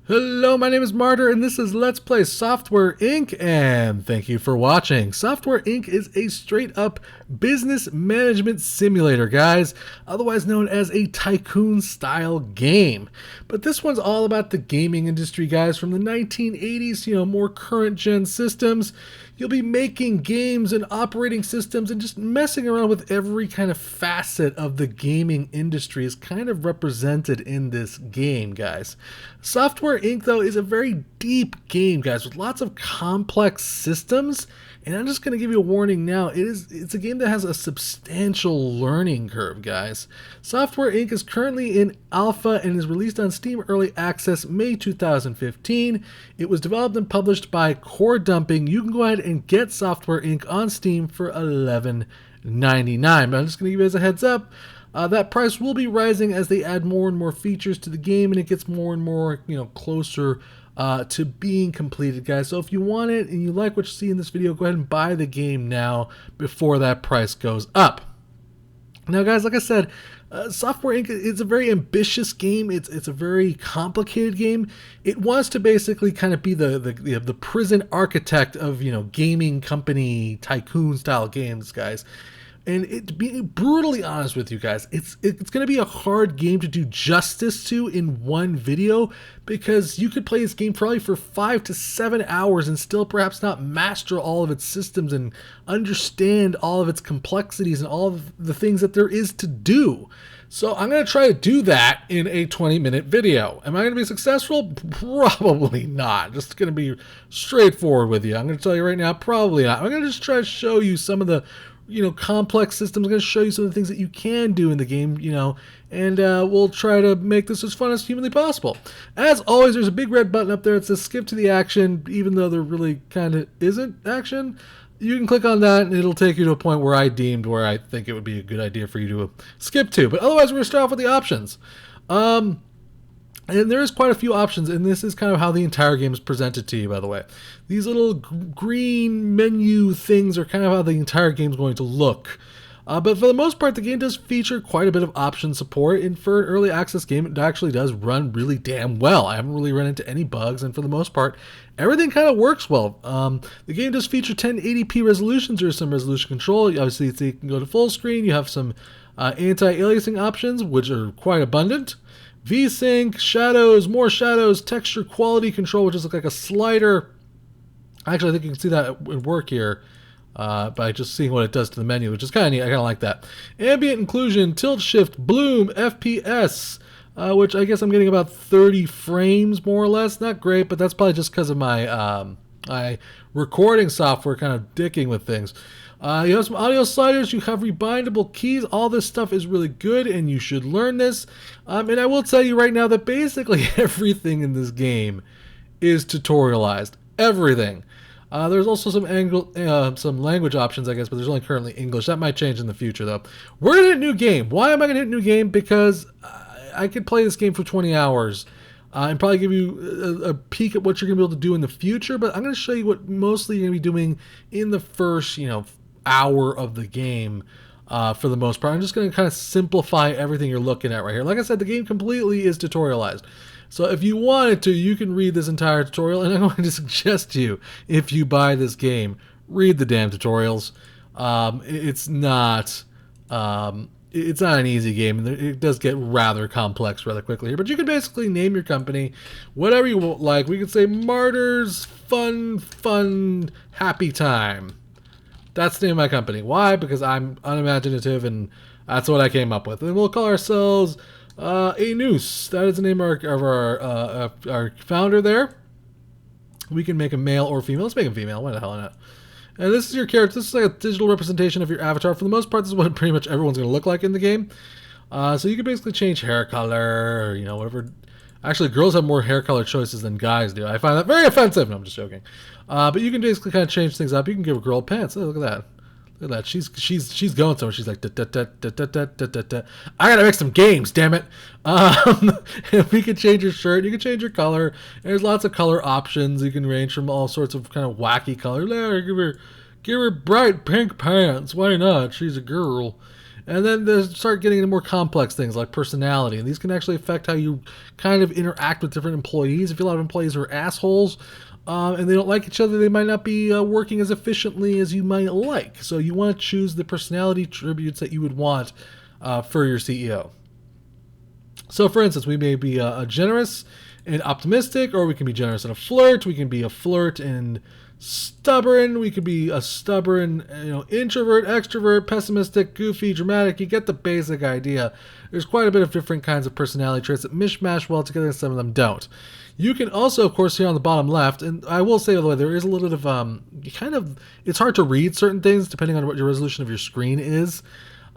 Hello, my name is Martyr, and this is Let's Play Software Inc., and thank you for watching. Software Inc. is a straight-up business management simulator, guys, otherwise known as a Tycoon-style game. But this one's all about the gaming industry, guys, from the 1980s to, more current-gen systems. You'll be making games and operating systems and just messing around with every kind of facet of the gaming industry is kind of represented in this game, guys. Software Inc., though, is a very deep game, guys, with lots of complex systems. And I'm just going to give you a warning now. It's a game that has a substantial learning curve, guys. Software Inc. is currently in alpha and is released on Steam Early Access May 2015. It was developed and published by Core Dumping. You can go ahead and get Software Inc. on Steam for $11.99. But I'm just going to give you guys a heads up. That price will be rising as they add more and more features to the game, and it gets more and more, closer to being completed, guys. So if you want it and you like what you see in this video, go ahead and buy the game now before that price goes up. Now, guys, like I said, Software Inc. is a very ambitious game. It's a very complicated game. It wants to basically kind of be the prison architect of gaming company tycoon style games, guys. And to be brutally honest with you guys, it's going to be a hard game to do justice to in one video, because you could play this game probably for 5 to 7 hours and still perhaps not master all of its systems and understand all of its complexities and all of the things that there is to do. So I'm going to try to do that in a 20-minute video. Am I going to be successful? Probably not. Just going to be straightforward with you. I'm going to tell you right now, probably not. I'm going to just try to show you some of the complex systems. I'm going to show you some of the things that you can do in the game, and we'll try to make this as fun as humanly possible. As always, there's a big red button up there. It says skip to the action, even though there really kind of isn't action. You can click on that, and it'll take you to a point where I think it would be a good idea for you to skip to. But otherwise, we're going to start off with the options. And there's quite a few options, and this is kind of how the entire game is presented to you, by the way. These little green menu things are kind of how the entire game is going to look. But for the most part, the game does feature quite a bit of option support, and for an early access game, it actually does run really damn well. I haven't really run into any bugs, and for the most part, everything kind of works well. The game does feature 1080p resolutions. There's some resolution control. Obviously, you can go to full screen. You have some anti-aliasing options, which are quite abundant. VSync, shadows, more shadows, texture quality control, which is like a slider. Actually, I think you can see that at work here by just seeing what it does to the menu, which is kind of neat. I kind of like that. Ambient inclusion, tilt shift, bloom, FPS, which I guess I'm getting about 30 frames more or less. Not great, but that's probably just because of my my recording software kind of dicking with things. You have some audio sliders, you have rebindable keys. All this stuff is really good, and you should learn this. And I will tell you right now that basically everything in this game is tutorialized. Everything. There's also some language options, I guess, but there's only currently English. That might change in the future, though. We're going to hit a new game. Why am I going to hit a new game? Because I could play this game for 20 hours. And probably give you a peek at what you're going to be able to do in the future, but I'm going to show you what mostly you're going to be doing in the first, hour of the game for the most part. I'm just going to kind of simplify everything you're looking at right here. Like I said, the game completely is tutorialized. So if you wanted to, you can read this entire tutorial, and I'm going to suggest to you, if you buy this game, read the damn tutorials. It's not an easy game, and it does get rather complex rather quickly here. But you can basically name your company whatever you like. We could say Martyr's Fun Happy Time. That's the name of my company. Why? Because I'm unimaginative, and that's what I came up with. And we'll call ourselves A Noose. That is the name of our founder there. We can make a male or female. Let's make him female. Why the hell not? And this is your character. This is like a digital representation of your avatar. For the most part, this is what pretty much everyone's going to look like in the game. So you can basically change hair color, or, whatever. Actually, girls have more hair color choices than guys do. I find that very offensive. No, I'm just joking. But you can basically kind of change things up. You can give a girl pants. Oh, look at that. Look at that. She's going somewhere. She's like, da, da, da, da, da, da, da, da. I gotta make some games, damn it. We can change your shirt. You can change your color. There's lots of color options. You can range from all sorts of kind of wacky colors. Give her bright pink pants. Why not? She's a girl. And then they start getting into more complex things like personality. And these can actually affect how you kind of interact with different employees. If you have a lot of employees who are assholes, and they don't like each other, they might not be working as efficiently as you might like. So you want to choose the personality attributes that you would want for your CEO. So for instance, we may be a generous and optimistic, or we can be generous and a flirt. We can be a flirt and stubborn. We could be a stubborn, introvert, extrovert, pessimistic, goofy, dramatic. You get the basic idea. There's quite a bit of different kinds of personality traits that mishmash well together, and some of them don't. You can also, of course, here on the bottom left, and I will say, by the way, there is a little bit of, it's hard to read certain things depending on what your resolution of your screen is.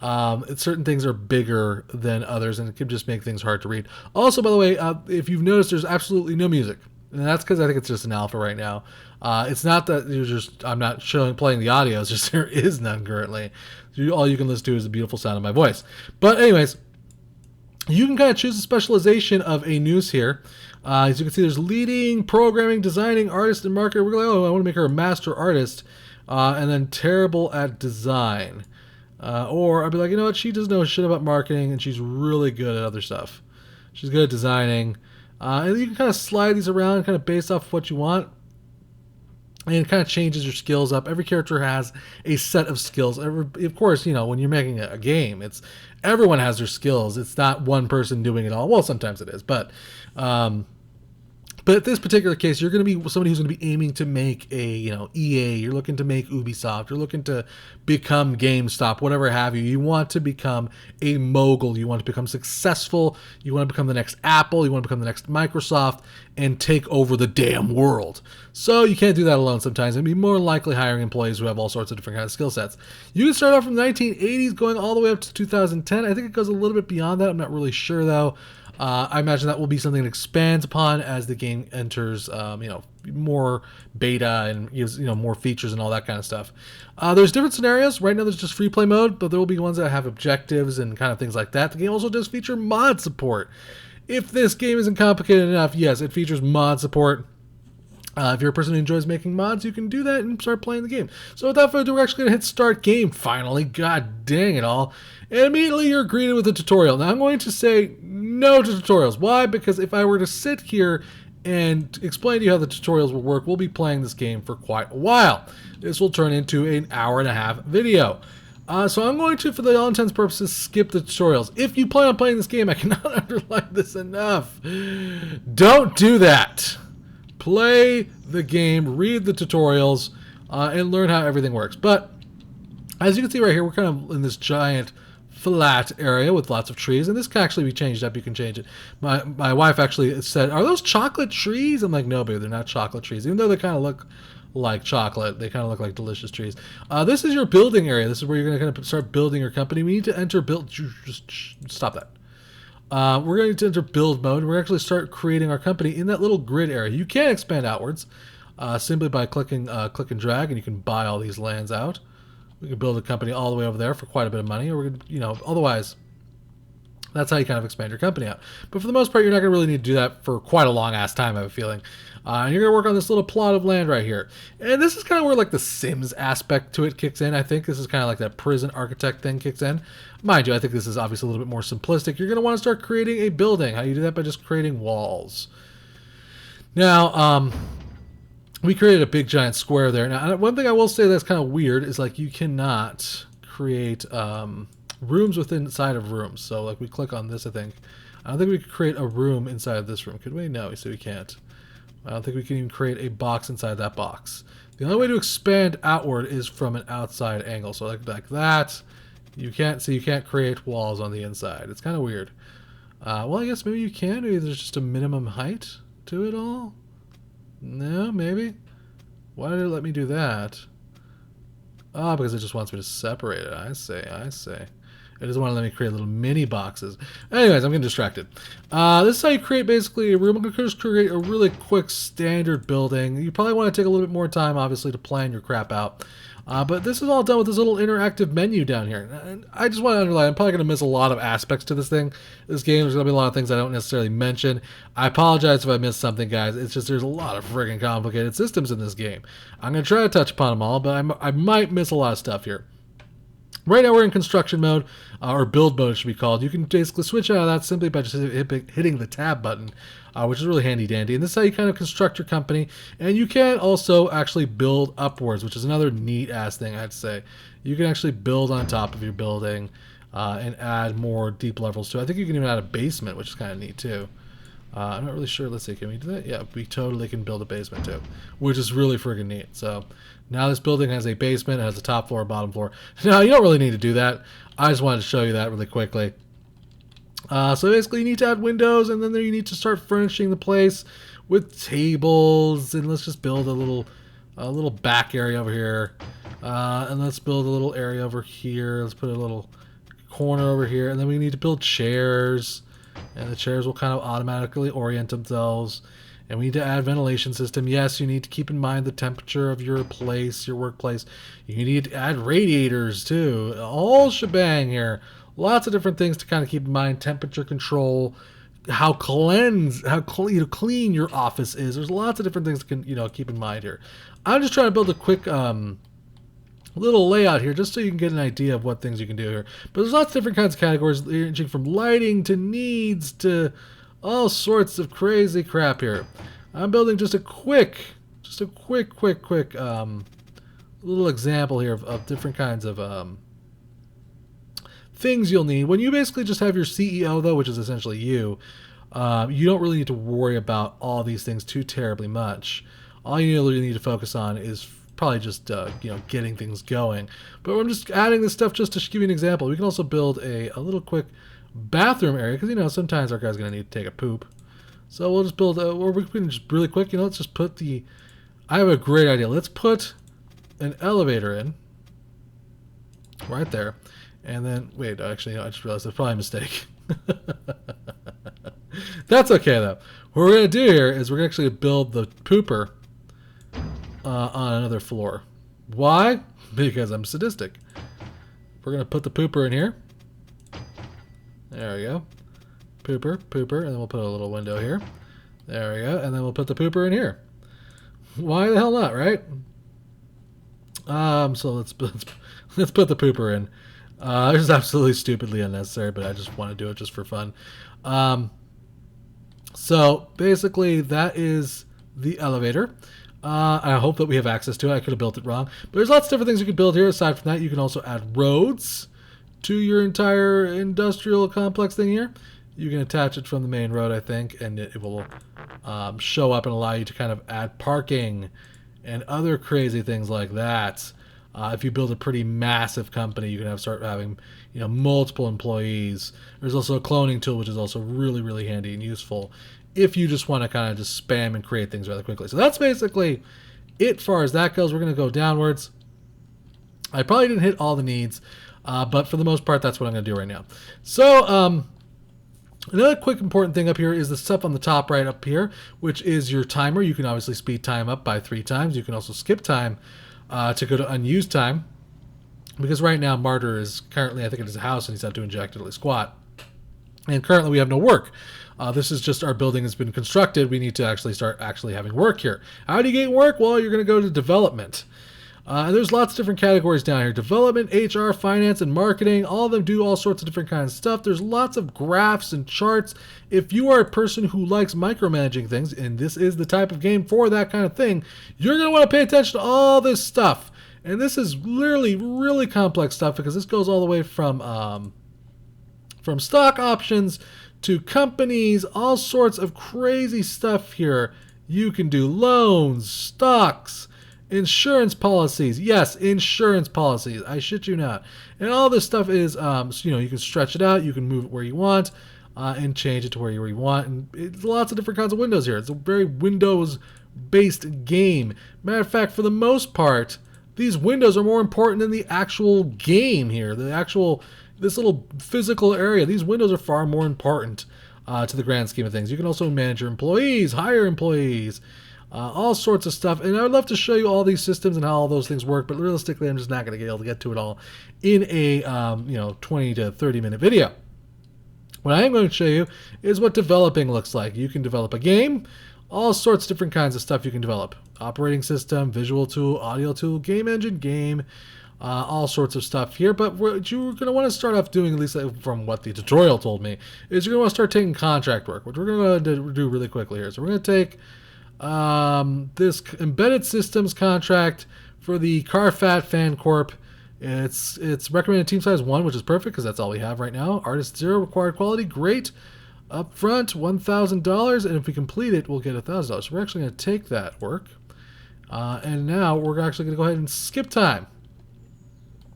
Certain things are bigger than others, and it can just make things hard to read. Also, by the way, if you've noticed, there's absolutely no music. And that's because I think it's just an alpha right now. It's not that I'm not playing the audio, it's just there is none currently. All you can listen to is the beautiful sound of my voice. But anyways, you can kind of choose a specialization of a news here. As you can see, there's leading, programming, designing, artist, and marketer. We're like, I want to make her a master artist, and then terrible at design. Or I'd be like, you know what, she doesn't know shit about marketing, and she's really good at other stuff. She's good at designing. And you can kind of slide these around kind of based off what you want. And it kind of changes your skills up. Every character has a set of skills. Of course, when you're making a game, everyone has their skills. It's not one person doing it all. Well, sometimes it is, but in this particular case, you're going to be somebody who's going to be aiming to make a, EA. You're looking to make Ubisoft. You're looking to become GameStop, whatever have you. You want to become a mogul. You want to become successful. You want to become the next Apple. You want to become the next Microsoft and take over the damn world. So you can't do that alone sometimes. And be more likely hiring employees who have all sorts of different kinds of skill sets. You can start off from the 1980s going all the way up to 2010. I think it goes a little bit beyond that. I'm not really sure, though. I imagine that will be something that expands upon as the game enters, more beta and gives, more features and all that kind of stuff. There's different scenarios. Right now there's just free play mode, but there will be ones that have objectives and kind of things like that. The game also does feature mod support. If this game isn't complicated enough, yes, it features mod support. If you're a person who enjoys making mods, you can do that and start playing the game. So without further ado, we're actually going to hit start game finally. God dang it all. And immediately you're greeted with a tutorial. Now I'm going to say no to tutorials. Why? Because if I were to sit here and explain to you how the tutorials will work, we'll be playing this game for quite a while. This will turn into an hour-and-a-half video. So I'm going to, for the all intents and purposes, skip the tutorials. If you plan on playing this game, I cannot underline this enough. Don't do that. Play the game, read the tutorials, and learn how everything works. But as you can see right here, we're kind of in this giant flat area with lots of trees, and this can actually be changed up. You can change it. My wife actually said, "Are those chocolate trees?" I'm like, "No, babe, they're not chocolate trees." Even though they kind of look like chocolate, they kind of look like delicious trees. This is your building area. This is where you're going to kind of start building your company. We need to enter build. Just stop that. We're going to enter build mode. We're actually start creating our company in that little grid area. You can expand outwards simply by clicking click and drag, and you can buy all these lands out. We can build a company all the way over there for quite a bit of money, or otherwise, that's how you kind of expand your company out. But for the most part, you're not going to really need to do that for quite a long ass time, I have a feeling. And you're going to work on this little plot of land right here. And this is kind of where like the Sims aspect to it kicks in. I think this is kind of like that prison architect thing kicks in. Mind you, I think this is obviously a little bit more simplistic. You're going to want to start creating a building. How do you do that? By just creating walls. Now, we created a big giant square there. Now, one thing I will say that's kind of weird is like you cannot create rooms inside of rooms. So like we click on this, I don't think we could create a room inside of this room. Could we? No, so we can't. I don't think we can even create a box inside that box. The only way to expand outward is from an outside angle. So like that, you can't create walls on the inside. It's kind of weird. Well, I guess maybe you can. Maybe there's just a minimum height to it all. No, maybe. Why did it let me do that? Oh, because it just wants me to separate it. I see. It doesn't want to let me create little mini boxes. Anyways, I'm getting distracted. This is how you create basically a room. I'm going to just create a really quick standard building. You probably want to take a little bit more time, obviously, to plan your crap out. But this is all done with this little interactive menu down here. And I just want to underline, I'm probably going to miss a lot of aspects to this thing. This game, there's going to be a lot of things I don't necessarily mention. I apologize if I missed something, guys. It's just there's a lot of friggin' complicated systems in this game. I'm going to try to touch upon them all, but I might miss a lot of stuff here. Right now we're in construction mode, or build mode it should be called. You can basically switch out of that simply by just hitting the tab button, which is really handy dandy. And this is how you kind of construct your company. And you can also actually build upwards, which is another neat ass thing I'd say. You can actually build on top of your building and add more deep levels to it. I think you can even add a basement, which is kind of neat too. I'm not really sure. Let's see, can we do that? Yeah, we totally can build a basement too, which is really friggin' neat. So now this building has a basement, it has a top floor, bottom floor. Now you don't really need to do that. I just wanted to show you that really quickly. So basically you need to add windows, and then there you need to start furnishing the place with tables. And let's just build a little back area over here. And let's build a little area over here. Let's put a little corner over here, and then we need to build chairs. And the chairs will kind of automatically orient themselves. And we need to add ventilation system. Yes, you need to keep in mind the temperature of your place, your workplace. You need to add radiators too. All shebang here. Lots of different things to kind of keep in mind. Temperature control, how clean your office is. There's lots of different things to keep in mind here. I'm just trying to build a quick little layout here just so you can get an idea of what things you can do here. But there's lots of different kinds of categories, ranging from lighting to needs to all sorts of crazy crap here. I'm building just a quick little example here of different kinds of things you'll need. When you basically just have your CEO though, which is essentially you don't really need to worry about all these things too terribly much. All you really need to focus on is probably just getting things going. But I'm just adding this stuff just to give you an example. We can also build a little quick bathroom area, because sometimes our guy's gonna need to take a poop. So we'll just build or we can just really quick, let's just put I have a great idea. Let's put an elevator in right there. And then wait, actually I just realized that's probably a mistake. That's okay though. What we're gonna do here is we're actually gonna build the pooper on another floor. Why? Because I'm sadistic. We're gonna put the pooper in here. There we go. Pooper, and then we'll put a little window here. There we go, and then we'll put the pooper in here. Why the hell not, right? So let's put the pooper in. It's absolutely stupidly unnecessary, but I just want to do it just for fun. So basically, that is the elevator. I hope that we have access to it. I could have built it wrong. But there's lots of different things you can build here. Aside from that, you can also add roads to your entire industrial complex thing here. You can attach it from the main road, I think, and it will show up and allow you to kind of add parking and other crazy things like that. If you build a pretty massive company, you can start having multiple employees. There's also a cloning tool, which is also really, really handy and useful if you just want to kind of just spam and create things rather quickly. So that's basically it as far as that goes. We're going to go downwards. I probably didn't hit all the needs, but for the most part, that's what I'm going to do right now. So another quick important thing up here is the stuff on the top right up here, which is your timer. You can obviously speed time up by 3 times. You can also skip time to go to unused time, because right now Martyr is currently, I think, at his house, and he's out doing jack diddly squat. And currently we have no work. This is just our building has been constructed. We need to actually start having work here. How do you get work? Well, you're going to go to development. And there's lots of different categories down here. Development, HR, finance, and marketing. All of them do all sorts of different kinds of stuff. There's lots of graphs and charts. If you are a person who likes micromanaging things, and this is the type of game for that kind of thing, you're going to want to pay attention to all this stuff. And this is literally really complex stuff, because this goes all the way from stock options to companies, all sorts of crazy stuff here. You can do loans, stocks, insurance policies. Yes, insurance policies. I shit you not. And all this stuff is, you can stretch it out. You can move it where you want and change it to where you want. And it's lots of different kinds of windows here. It's a very Windows-based game. Matter of fact, for the most part, these windows are more important than the actual game here. This little physical area. These windows are far more important to the grand scheme of things. You can also manage your employees, hire employees, all sorts of stuff. And I would love to show you all these systems and how all those things work, but realistically, I'm just not going to be able to get to it all in a 20 to 30 minute video. What I am going to show you is what developing looks like. You can develop a game, all sorts of different kinds of stuff you can develop. Operating system, visual tool, audio tool, game engine, game. all sorts of stuff here. But what you're going to want to start off doing, at least from what the tutorial told me, is you're going to want to start taking contract work, which we're going to do really quickly here. So we're going to take this embedded systems contract for the Carfat Fan Corp. It's recommended team size 1, which is perfect because that's all we have right now. Artist 0, required quality, great. Up front, $1,000, and if we complete it, we'll get $1,000. So we're actually going to take that work. And now we're actually going to go ahead and skip time.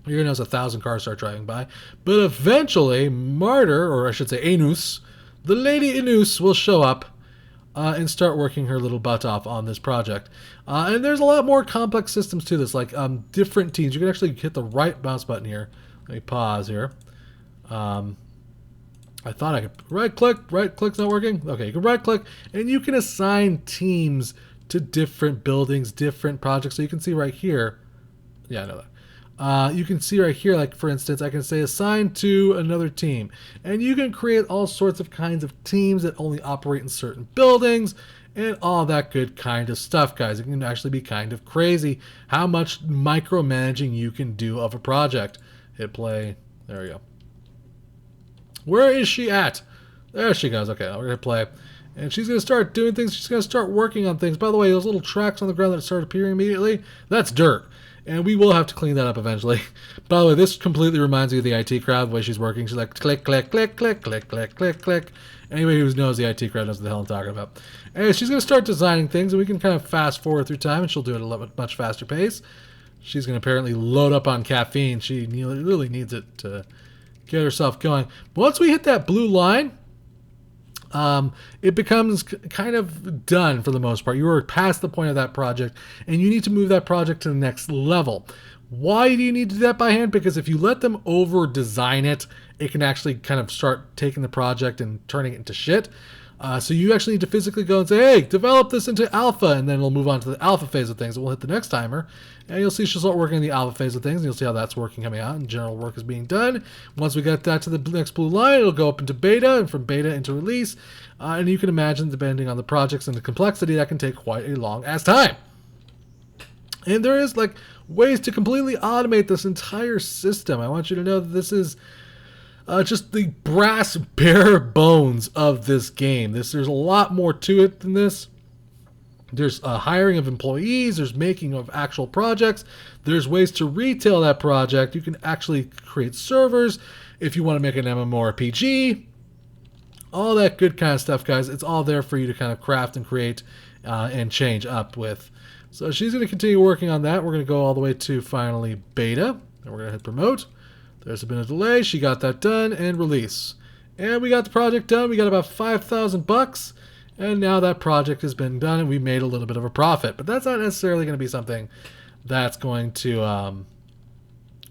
You're going to notice 1,000 cars start driving by. But eventually, Martyr, or I should say Anus, the Lady Anus will show up and start working her little butt off on this project. And there's a lot more complex systems to this, like different teams. You can actually hit the right mouse button here. Let me pause here. I thought I could right-click. Right-click's not working. Okay, you can right-click, and you can assign teams to different buildings, different projects. So you can see right here. Yeah, I know that. You can see right here, like for instance, I can say assign to another team. And you can create all sorts of kinds of teams that only operate in certain buildings and all that good kind of stuff, guys. It can actually be kind of crazy how much micromanaging you can do of a project. Hit play. There we go. Where is she at? There she goes. Okay, we're going to play. And she's going to start doing things. She's going to start working on things. By the way, those little tracks on the ground that start appearing immediately, that's dirt. And we will have to clean that up eventually. By the way, this completely reminds me of the IT crowd, the way she's working. She's like, click, click, click, click, click, click, click, click. Anybody who knows the IT crowd knows what the hell I'm talking about. And she's going to start designing things, and we can kind of fast forward through time, and she'll do it at a much faster pace. She's going to apparently load up on caffeine. She really needs it to get herself going. But once we hit that blue line, it becomes kind of done for the most part. You are past the point of that project, and you need to move that project to the next level. Why do you need to do that by hand? Because if you let them over design it, it can actually kind of start taking the project and turning it into shit. So you actually need to physically go and say, hey, develop this into alpha, and then we'll move on to the alpha phase of things, and we'll hit the next timer, and you'll see she'll start working in the alpha phase of things, and you'll see how that's working coming out, and general work is being done. Once we get that to the next blue line, it'll go up into beta, and from beta into release, and you can imagine, depending on the projects and the complexity, that can take quite a long-ass time. And there is, like, ways to completely automate this entire system. I want you to know that this is just the brass bare bones of this game. There's a lot more to it than this. There's hiring of employees. There's making of actual projects. There's ways to retail that project. You can actually create servers if you want to make an MMORPG. All that good kind of stuff, guys. It's all there for you to kind of craft and create and change up with. So she's going to continue working on that. We're going to go all the way to finally beta. And we're going to hit promote. There's been a delay. She got that done and release. And we got the project done. We got about $5,000. And now that project has been done and we made a little bit of a profit. But that's not necessarily going to be something that's going to,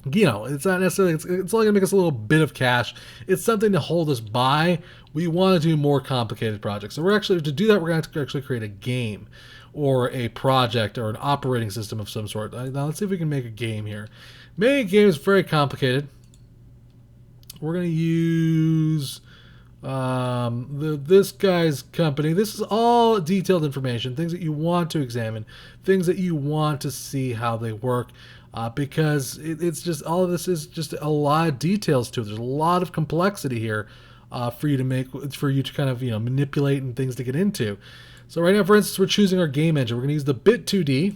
it's not necessarily, it's only going to make us a little bit of cash. It's something to hold us by. We want to do more complicated projects. So we're actually, to do that, we're going to actually create a game or a project or an operating system of some sort. Now let's see if we can make a game here. Making a game is very complicated. We're going to use this guy's company. This is all detailed information, things that you want to examine, things that you want to see how they work, because it's just, all of this is just a lot of details to it. There's a lot of complexity here for you to kind of manipulate and things to get into. So right now, for instance, we're choosing our game engine. We're going to use the Bit2D.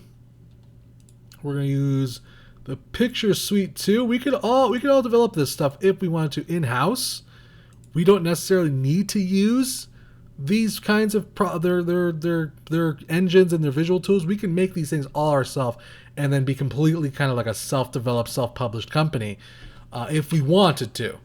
We're going to use the Picture Suite 2. We could all develop this stuff if we wanted to in-house. We don't necessarily need to use these kinds of their engines and their visual tools. We can make these things all ourselves and then be completely kind of like a self-developed, self-published company if we wanted to.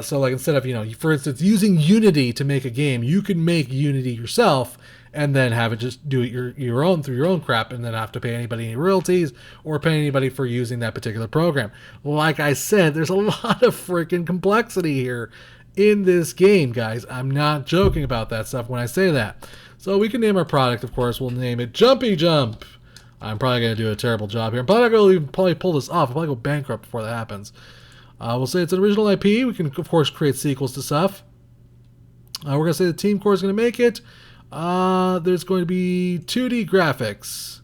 So like instead of, for instance, using Unity to make a game, you can make Unity yourself and then have it just do it your own through your own crap and then have to pay anybody any royalties or pay anybody for using that particular program. Like I said, there's a lot of freaking complexity here in this game, guys. I'm not joking about that stuff when I say that. So we can name our product, of course. We'll name it Jumpy Jump. I'm probably going to do a terrible job here. I'm probably not going to even pull this off. I'll probably go bankrupt before that happens. We'll say it's an original IP. We can, of course, create sequels to stuff. We're going to say the team core is going to make it. There's going to be 2D graphics.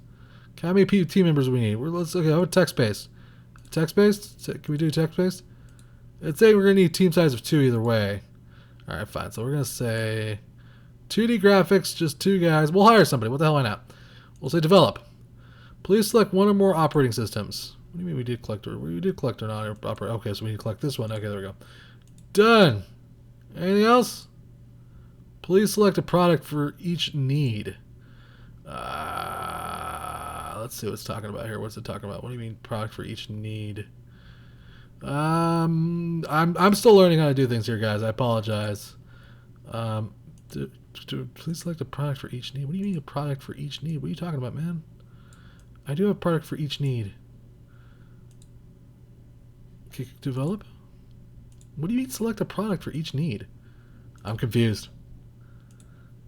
How many team members do we need? Let's look at text space. Text-based? Can we do text-based? It's saying we're going to need team size of 2 either way. All right, fine. So we're going to say 2D graphics, just 2 guys. We'll hire somebody. What the hell, why not? We'll say develop. Please select 1 or more operating systems. What do you mean we did collect? We did collect or not operate. Okay, so we need to collect this one. Okay, there we go. Done. Anything else? Please select a product for each need. Let's see what it's talking about here. What's it talking about? What do you mean product for each need? I'm still learning how to do things here, guys. I apologize. Please select a product for each need. What do you mean a product for each need? What are you talking about, man? I do have a product for each need. Okay, develop? What do you mean select a product for each need? I'm confused.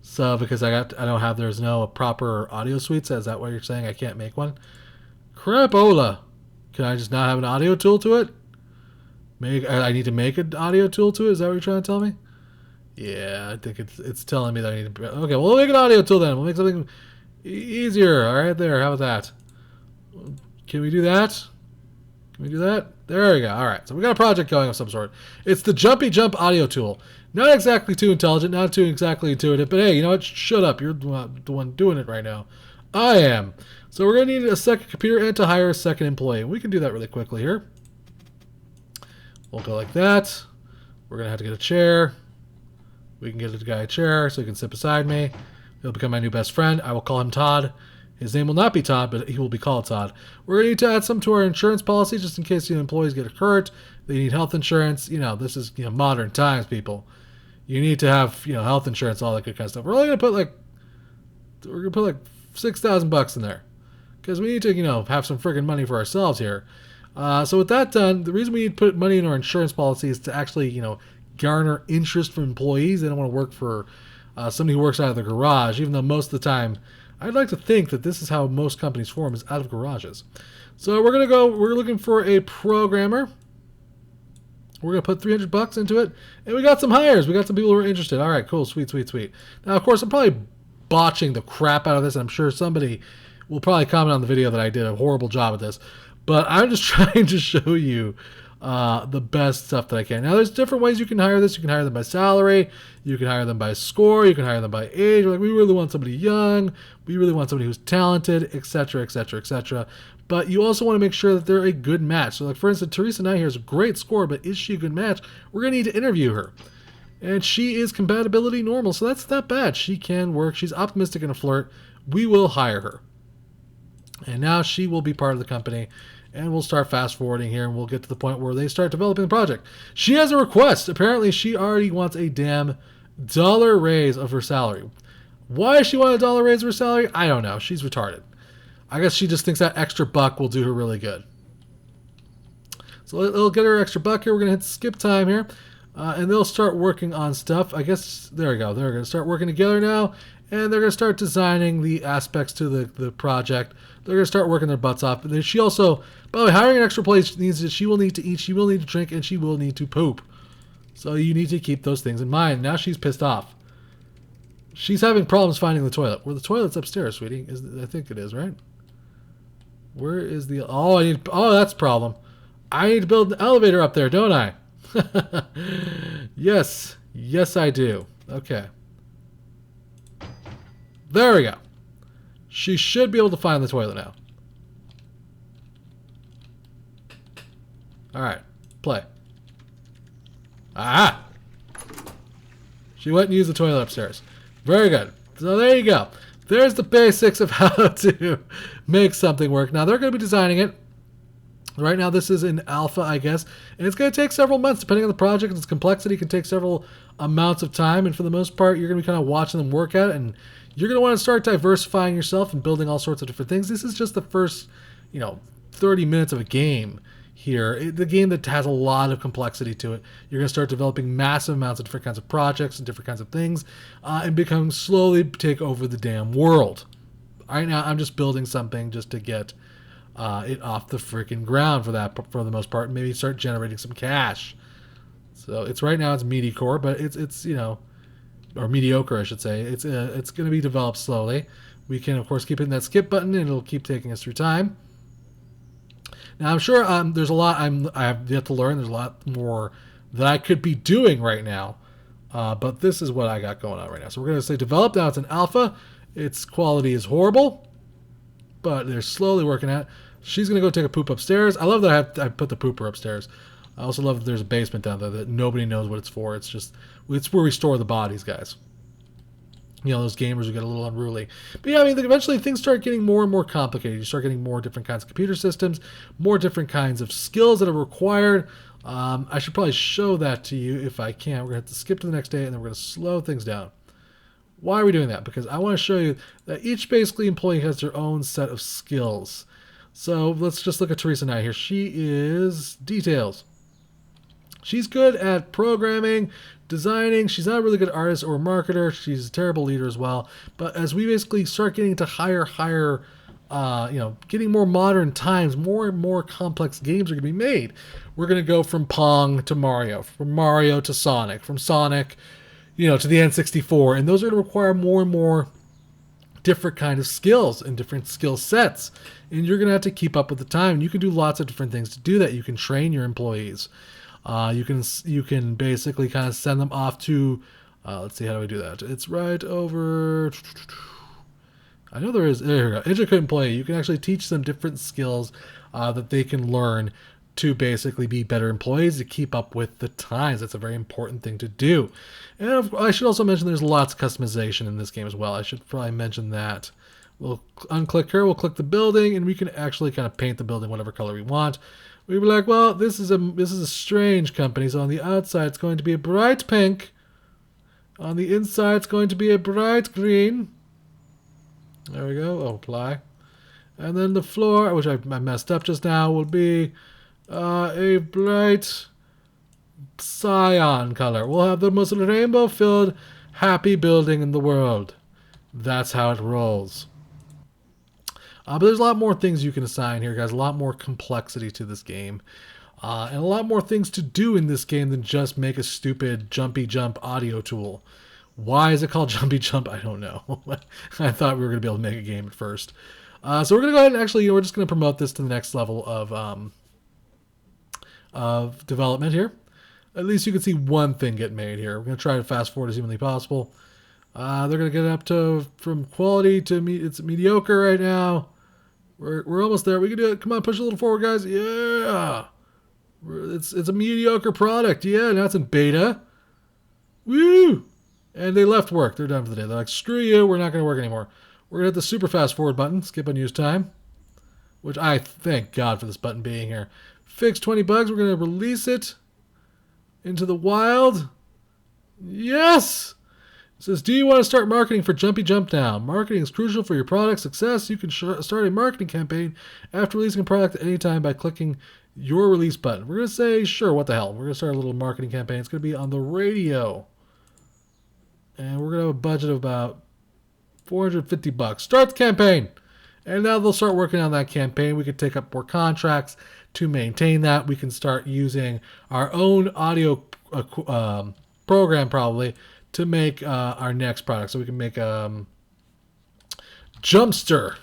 So because there's no proper audio suites, is that what you're saying? I can't make one? Crapola! Can I just not have an audio tool to it? I need to make an audio tool to it? Is that what you're trying to tell me? Yeah, I think it's telling me that I need to... Okay, well, we'll make an audio tool then. We'll make something easier. All right, there. How about that? Can we do that? Can we do that? There we go. All right, so we got a project going of some sort. It's the Jumpy Jump audio tool. Not exactly too intelligent, not too exactly intuitive, but hey, you know what? Shut up. You're the one doing it right now. I am. So we're going to need a second computer and to hire a second employee. We can do that really quickly here. We'll go like that. We're going to have to get a chair. We can get a guy a chair so he can sit beside me. He'll become my new best friend. I will call him Todd. His name will not be Todd, but he will be called Todd. We're going to need to add some to our insurance policy just in case employees get hurt. They need health insurance. This is modern times, people. You need to have health insurance, all that good kind of stuff. We're only going to put like $6,000 in there because we need to have some friggin' money for ourselves here. So with that done, the reason we need to put money in our insurance policy is to actually garner interest from employees. They don't want to work for somebody who works out of their garage, even though most of the time I'd like to think that this is how most companies form, is out of garages. So we're looking for a programmer. We're going to put $300 into it, and we got some hires. We got some people who are interested. All right, cool, sweet. Now, of course, I'm probably botching the crap out of this. I'm sure somebody will probably comment on the video that I did a horrible job at this, but I'm just trying to show you the best stuff that I can. Now, there's different ways you can hire this. You can hire them by salary. You can hire them by score. You can hire them by age. Like, we really want somebody young. We really want somebody who's talented, etc., etc., etc. But you also want to make sure that they're a good match. So, like, for instance, Teresa Knight here is a great score, but is she a good match? We're going to need to interview her. And she is compatibility normal, so that's not bad. She can work. She's optimistic and a flirt. We will hire her. And now she will be part of the company. And we'll start fast forwarding here, and we'll get to the point where they start developing the project. She has a request. Apparently, she already wants a damn dollar raise of her salary. Why does she want a dollar raise of her salary? I don't know. She's retarded. I guess she just thinks that extra buck will do her really good. So it'll get her extra buck here. We're going to hit skip time here. And they'll start working on stuff. I guess, there we go. They're going to start working together now. And they're going to start designing the aspects to the project. They're going to start working their butts off. And she also, by the way, hiring an extra place means that she will need to eat, she will need to drink, and she will need to poop. So you need to keep those things in mind. Now she's pissed off. She's having problems finding the toilet. Well, the toilet's upstairs, sweetie. I think it is, right? Where is the... Oh, that's a problem. I need to build an elevator up there, don't I? Yes. Yes, I do. Okay. There we go. She should be able to find the toilet now. Alright. Play. Ah! She went and used the toilet upstairs. Very good. So there you go. There's the basics of how to make something work. Now, they're going to be designing it. Right now, this is in alpha, I guess. And it's going to take several months, depending on the project. Its complexity can take several amounts of time. And for the most part, you're going to be kind of watching them work at it. And you're going to want to start diversifying yourself and building all sorts of different things. This is just the first, 30 minutes of a game here. The game that has a lot of complexity to it. You're going to start developing massive amounts of different kinds of projects and different kinds of things and slowly take over the damn world. Right now, I'm just building something just to get it off the freaking ground for the most part, and maybe start generating some cash. So right now it's mediocre, but it's or mediocre, I should say. It's going to be developed slowly. We can, of course, keep hitting that skip button, and it'll keep taking us through time. Now I'm sure there's a lot I have yet to learn. There's a lot more that I could be doing right now, but this is what I got going on right now. So we're going to say develop. Now it's an alpha. Its quality is horrible, but they're slowly working at it. She's going to go take a poop upstairs. I love that I put the pooper upstairs. I also love that there's a basement down there that nobody knows what it's for. It's where we store the bodies, guys. You know, those gamers who get a little unruly. But yeah, I mean, eventually things start getting more and more complicated. You start getting more different kinds of computer systems, more different kinds of skills that are required. I should probably show that to you if I can. We're going to have to skip to the next day, and then we're going to slow things down. Why are we doing that? Because I want to show you that each basically employee has their own set of skills. So let's just look at Teresa Knight here. She is details. She's good at programming, designing. She's not a really good artist or marketer. She's a terrible leader as well. But as we basically start getting to higher, getting more modern times, more and more complex games are going to be made. We're going to go from Pong to Mario, from Mario to Sonic, from Sonic, to the N64. And those are going to require more and more different kind of skills and different skill sets. And you're going to have to keep up with the time. And you can do lots of different things to do that. You can train your employees. You can basically kind of send them off to, let's see, how do we do that? It's right over, I know there we go, educate employee. You can actually teach them different skills that they can learn to basically be better employees, to keep up with the times. That's a very important thing to do. And I should also mention there's lots of customization in this game as well. I should probably mention that. We'll unclick here, we'll click the building, and we can actually kind of paint the building whatever color we want. We'd be like, well, this is a strange company. So on the outside, it's going to be a bright pink. On the inside, it's going to be a bright green. There we go. Oh, apply. And then the floor, which I messed up just now, will be a bright cyan color. We'll have the most rainbow-filled, happy building in the world. That's how it rolls. But there's a lot more things you can assign here, guys. A lot more complexity to this game. And a lot more things to do in this game than just make a stupid jumpy jump audio tool. Why is it called jumpy jump? I don't know. I thought we were going to be able to make a game at first. So we're going to go ahead and actually, we're just going to promote this to the next level of development here. At least you can see one thing get made here. We're going to try to fast forward as humanly possible. They're going to get it up to, from quality to, it's mediocre right now. We're almost there. We can do it. Come on, push a little forward, guys. Yeah. It's a mediocre product. Yeah, now it's in beta. Woo! And they left work. They're done for the day. They're like, screw you. We're not going to work anymore. We're going to hit the super fast forward button. Skip unused time. Which I thank God for this button being here. Fix 20 bugs. We're going to release it into the wild. Yes! It says, do you want to start marketing for Jumpy Jump now? Marketing is crucial for your product success. You can start a marketing campaign after releasing a product at any time by clicking your release button. We're going to say, sure, what the hell. We're going to start a little marketing campaign. It's going to be on the radio. And we're going to have a budget of about $450. Start the campaign. And now they'll start working on that campaign. We can take up more contracts to maintain that. We can start using our own audio program probably to make our next product. So we can make Jumpster.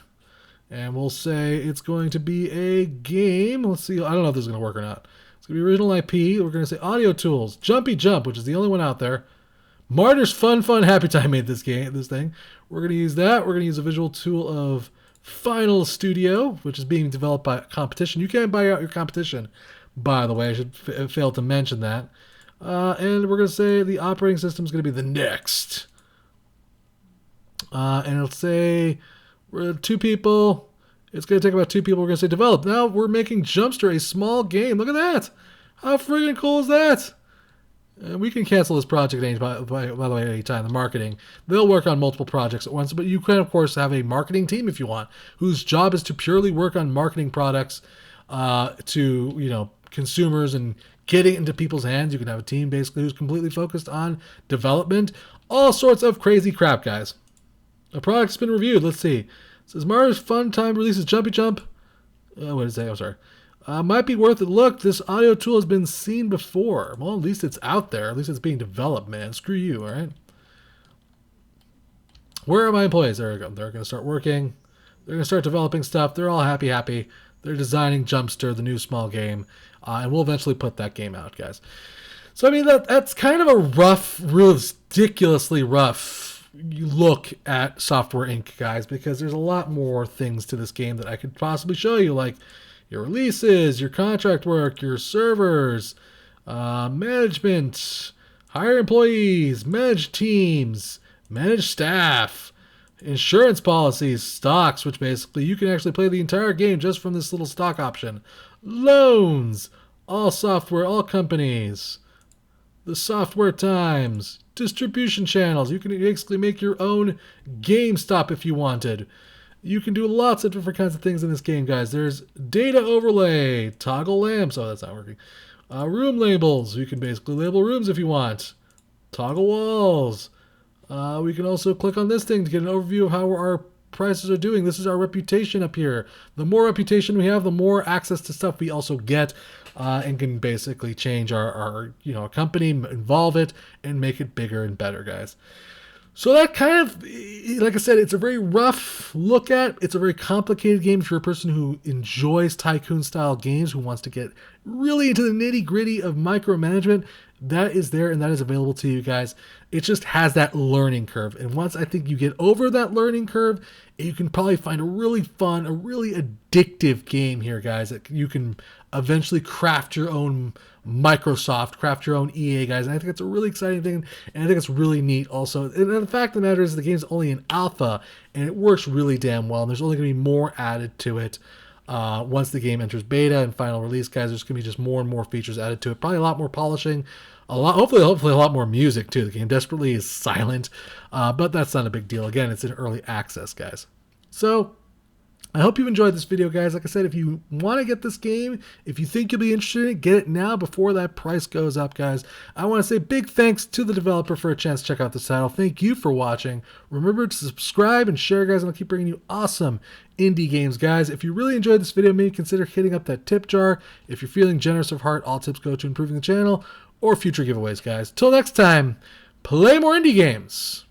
And we'll say it's going to be a game. Let's see. I don't know if this is going to work or not. It's going to be original IP. We're going to say audio tools. Jumpy Jump, which is the only one out there. Martyrs Fun Happy Time made this thing. We're going to use that. We're going to use a visual tool of Final Studio, which is being developed by competition. You can't buy out your competition, by the way. I should fail to mention that. And we're going to say the operating system is going to be the Next. And it'll say we're 2 people. It's going to take about 2 people. We're going to say develop. Now we're making Jumpster a small game. Look at that. How friggin' cool is that? We can cancel this project at any, by the way, at any time. The marketing, they'll work on multiple projects at once, but you can, of course, have a marketing team if you want, whose job is to purely work on marketing products to consumers and getting into people's hands. You can have a team basically who's completely focused on development, all sorts of crazy crap, guys. A product's been reviewed. Let's see. It says Mars Fun Time releases Jumpy Jump. What did it say? Oh, sorry. Might be worth a look. This audio tool has been seen before. Well, at least it's out there. At least it's being developed, man. Screw you, all right? Where are my employees? There we go. They're going to start working. They're going to start developing stuff. They're all happy. They're They're designing Jumpster, the new small game, and we'll eventually put that game out, guys. So I mean that's kind of a rough, ridiculously rough look at Software Inc., guys, because there's a lot more things to this game that I could possibly show you, like your releases, your contract work, your servers, management, hire employees, manage teams, manage staff, insurance policies, stocks, which basically you can actually play the entire game just from this little stock option, loans, all software, all companies, the software times, distribution channels. You can basically make your own GameStop if you wanted. You can do lots of different kinds of things in this game, guys. There's data overlay, toggle lamps. Oh, that's not working. Room labels. You can basically label rooms if you want. Toggle walls. We can also click on this thing to get an overview of how our prices are doing. This is our reputation up here. The more reputation we have, the more access to stuff we also get, and can basically change our company, involve it, and make it bigger and better, guys. So that kind of, like I said, it's a very rough look at. It's a very complicated game for a person who enjoys Tycoon-style games, who wants to get really into the nitty-gritty of micromanagement. That is there, and that is available to you guys. It just has that learning curve. And once I think you get over that learning curve, you can probably find a really fun, a really addictive game here, guys, that you can eventually craft your own Microsoft, craft your own EA, guys. And I think it's a really exciting thing, and I think it's really neat also. And the fact of the matter is the game's only in alpha, and it works really damn well, and there's only going to be more added to it. Once the game enters beta and final release, guys, there's going to be just more and more features added to it. Probably a lot more polishing, hopefully a lot more music too. The game desperately is silent, but that's not a big deal. Again, it's in early access, guys. So I hope you've enjoyed this video, guys. Like I said, if you want to get this game, if you think you'll be interested in it, get it now before that price goes up, guys. I want to say big thanks to the developer for a chance to check out this title. Thank you for watching. Remember to subscribe and share, guys, and I'll keep bringing you awesome indie games, guys. If you really enjoyed this video, maybe consider hitting up that tip jar. If you're feeling generous of heart, all tips go to improving the channel or future giveaways, guys. Till next time, play more indie games.